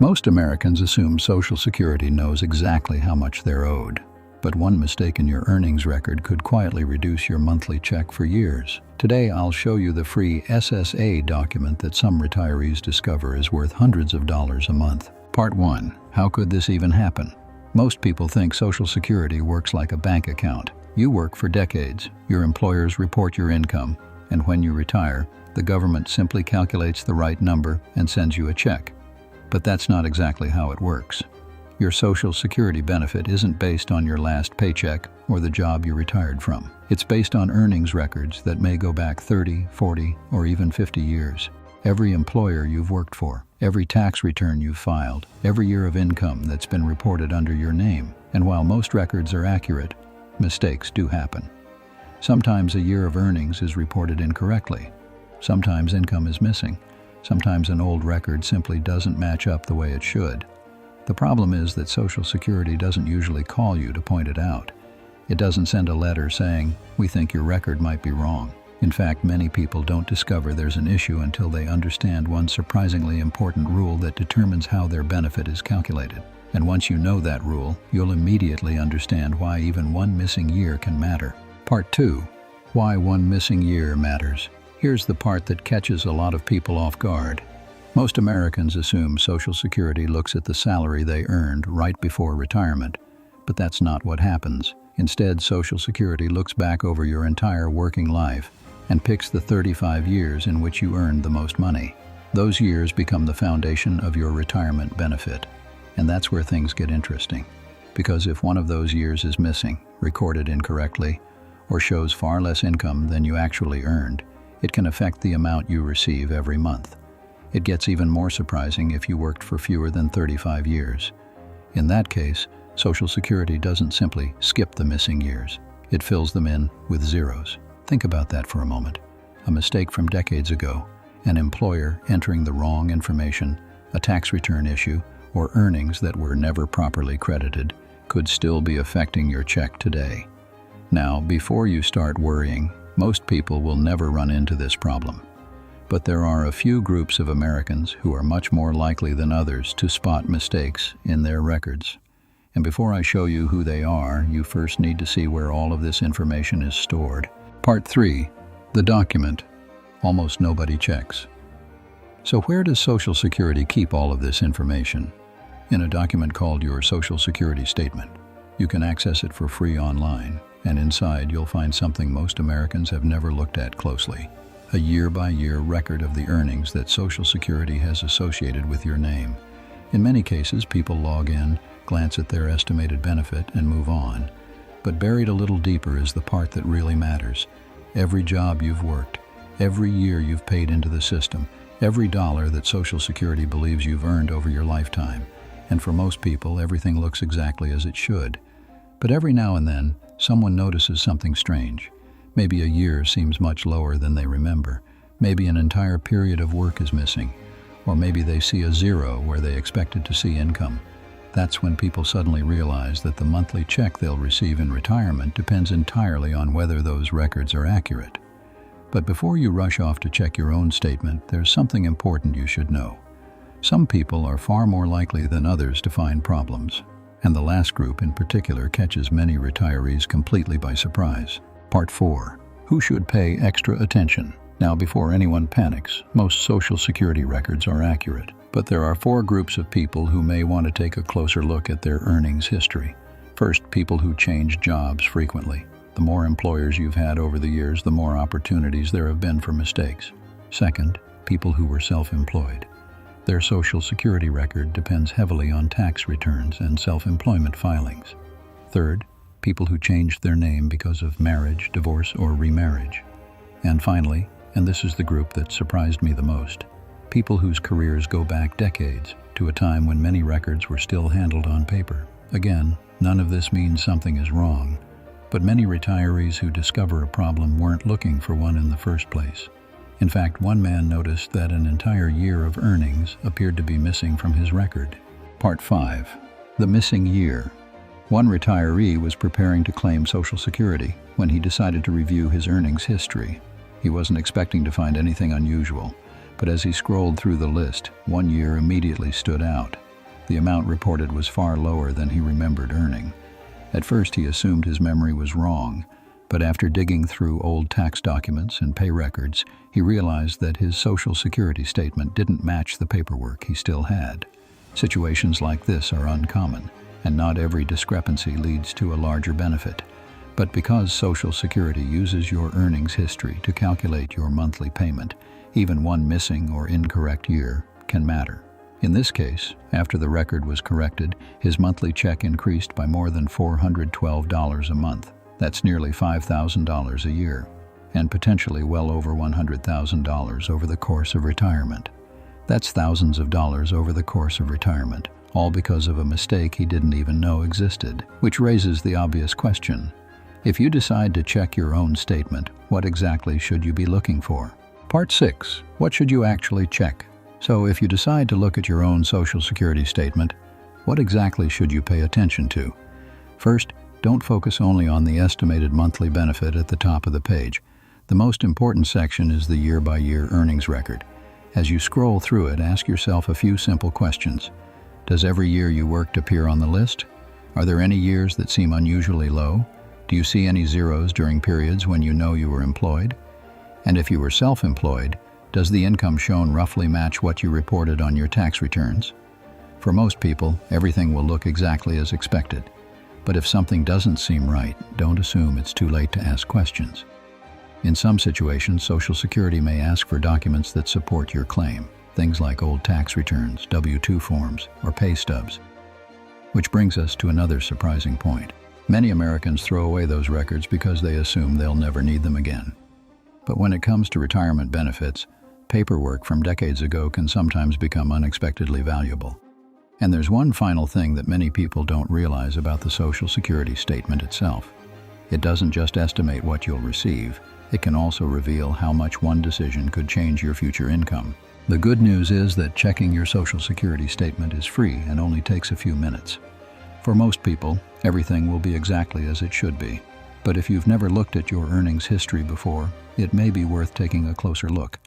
Most Americans assume Social Security knows exactly how much they're owed, but one mistake in your earnings record could quietly reduce your monthly check for years. Today, I'll show you the free SSA document that some retirees discover is worth hundreds of dollars a month. Part 1. How could this even happen? Most people think Social Security works like a bank account. You work for decades, your employers report your income, and when you retire, the government simply calculates the right number and sends you a check. But that's not exactly how it works. Your Social Security benefit isn't based on your last paycheck or the job you retired from. It's based on earnings records that may go back 30, 40, or even 50 years. Every employer you've worked for, every tax return you've filed, every year of income that's been reported under your name. And while most records are accurate, mistakes do happen. Sometimes a year of earnings is reported incorrectly. Sometimes income is missing. Sometimes an old record simply doesn't match up the way it should. The problem is that Social Security doesn't usually call you to point it out. It doesn't send a letter saying, "We think your record might be wrong." In fact, many people don't discover there's an issue until they understand one surprisingly important rule that determines how their benefit is calculated. And once you know that rule, you'll immediately understand why even one missing year can matter. Part 2. Why one missing year matters. Here's the part that catches a lot of people off guard. Most Americans assume Social Security looks at the salary they earned right before retirement, but that's not what happens. Instead, Social Security looks back over your entire working life and picks the 35 years in which you earned the most money. Those years become the foundation of your retirement benefit. And that's where things get interesting. Because if one of those years is missing, recorded incorrectly, or shows far less income than you actually earned, it can affect the amount you receive every month. It gets even more surprising if you worked for fewer than 35 years. In that case, Social Security doesn't simply skip the missing years. It fills them in with zeros. Think about that for a moment. A mistake from decades ago, an employer entering the wrong information, a tax return issue, or earnings that were never properly credited could still be affecting your check today. Now, before you start worrying, most people will never run into this problem. But there are a few groups of Americans who are much more likely than others to spot mistakes in their records. And before I show you who they are, you first need to see where all of this information is stored. Part 3. The document. Almost nobody checks. So where does Social Security keep all of this information? In a document called your Social Security Statement. You can access it for free online, and inside you'll find something most Americans have never looked at closely. A year-by-year record of the earnings that Social Security has associated with your name. In many cases, people log in, glance at their estimated benefit, and move on. But buried a little deeper is the part that really matters. Every job you've worked, every year you've paid into the system, every dollar that Social Security believes you've earned over your lifetime. And for most people, everything looks exactly as it should. But every now and then, someone notices something strange. Maybe a year seems much lower than they remember. Maybe an entire period of work is missing. Or maybe they see a zero where they expected to see income. That's when people suddenly realize that the monthly check they'll receive in retirement depends entirely on whether those records are accurate. But before you rush off to check your own statement, there's something important you should know. Some people are far more likely than others to find problems. And the last group in particular catches many retirees completely by surprise. Part 4. Who should pay extra attention? Now, before anyone panics, most Social Security records are accurate. But there are 4 groups of people who may want to take a closer look at their earnings history. First, people who change jobs frequently. The more employers you've had over the years, the more opportunities there have been for mistakes. Second, people who were self-employed. Their Social Security record depends heavily on tax returns and self-employment filings. Third, people who changed their name because of marriage, divorce, or remarriage. And finally, and this is the group that surprised me the most, people whose careers go back decades to a time when many records were still handled on paper. Again, none of this means something is wrong, but many retirees who discover a problem weren't looking for one in the first place. In fact, one man noticed that an entire year of earnings appeared to be missing from his record. Part 5. The missing year. One retiree was preparing to claim Social Security when he decided to review his earnings history. He wasn't expecting to find anything unusual, but as he scrolled through the list, one year immediately stood out. the amount reported was far lower than he remembered earning. At first he assumed his memory was wrong, but after digging through old tax documents and pay records, he realized that his Social Security statement didn't match the paperwork he still had. Situations like this are uncommon, and not every discrepancy leads to a larger benefit. But because Social Security uses your earnings history to calculate your monthly payment, even one missing or incorrect year can matter. In this case, after the record was corrected, his monthly check increased by more than $412 a month. That's nearly $5,000 a year, and potentially well over $100,000 over the course of retirement. That's thousands of dollars over the course of retirement, all because of a mistake he didn't even know existed. Which raises the obvious question: if you decide to check your own statement, what exactly should you be looking for? Part 6. What should you actually check? So if you decide to look at your own Social Security statement, what exactly should you pay attention to? First, don't focus only on the estimated monthly benefit at the top of the page. The most important section is the year-by-year earnings record. As you scroll through it, ask yourself a few simple questions. Does every year you worked appear on the list? Are there any years that seem unusually low? Do you see any zeros during periods when you know you were employed? And if you were self-employed, does the income shown roughly match what you reported on your tax returns? For most people, everything will look exactly as expected. But if something doesn't seem right, don't assume it's too late to ask questions. In some situations, Social Security may ask for documents that support your claim, things like old tax returns, W-2 forms, or pay stubs. Which brings us to another surprising point. Many Americans throw away those records because they assume they'll never need them again. But when it comes to retirement benefits, paperwork from decades ago can sometimes become unexpectedly valuable. And there's one final thing that many people don't realize about the Social Security statement itself. It doesn't just estimate what you'll receive, it can also reveal how much one decision could change your future income. The good news is that checking your Social Security statement is free and only takes a few minutes. For most people, everything will be exactly as it should be. But if you've never looked at your earnings history before, it may be worth taking a closer look.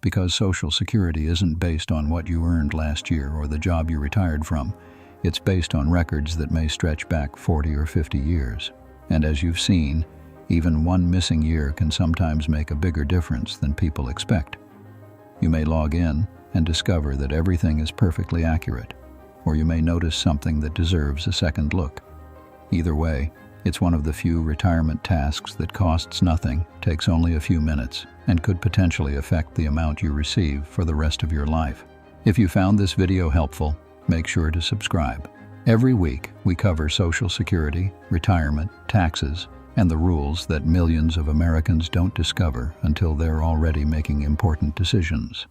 Because Social Security isn't based on what you earned last year or the job you retired from. It's based on records that may stretch back 40 or 50 years. And as you've seen, even one missing year can sometimes make a bigger difference than people expect. You may log in and discover that everything is perfectly accurate, or you may notice something that deserves a second look. Either way, it's one of the few retirement tasks that costs nothing, takes only a few minutes, and could potentially affect the amount you receive for the rest of your life. If you found this video helpful, make sure to subscribe. Every week, we cover Social Security, retirement, taxes, and the rules that millions of Americans don't discover until they're already making important decisions.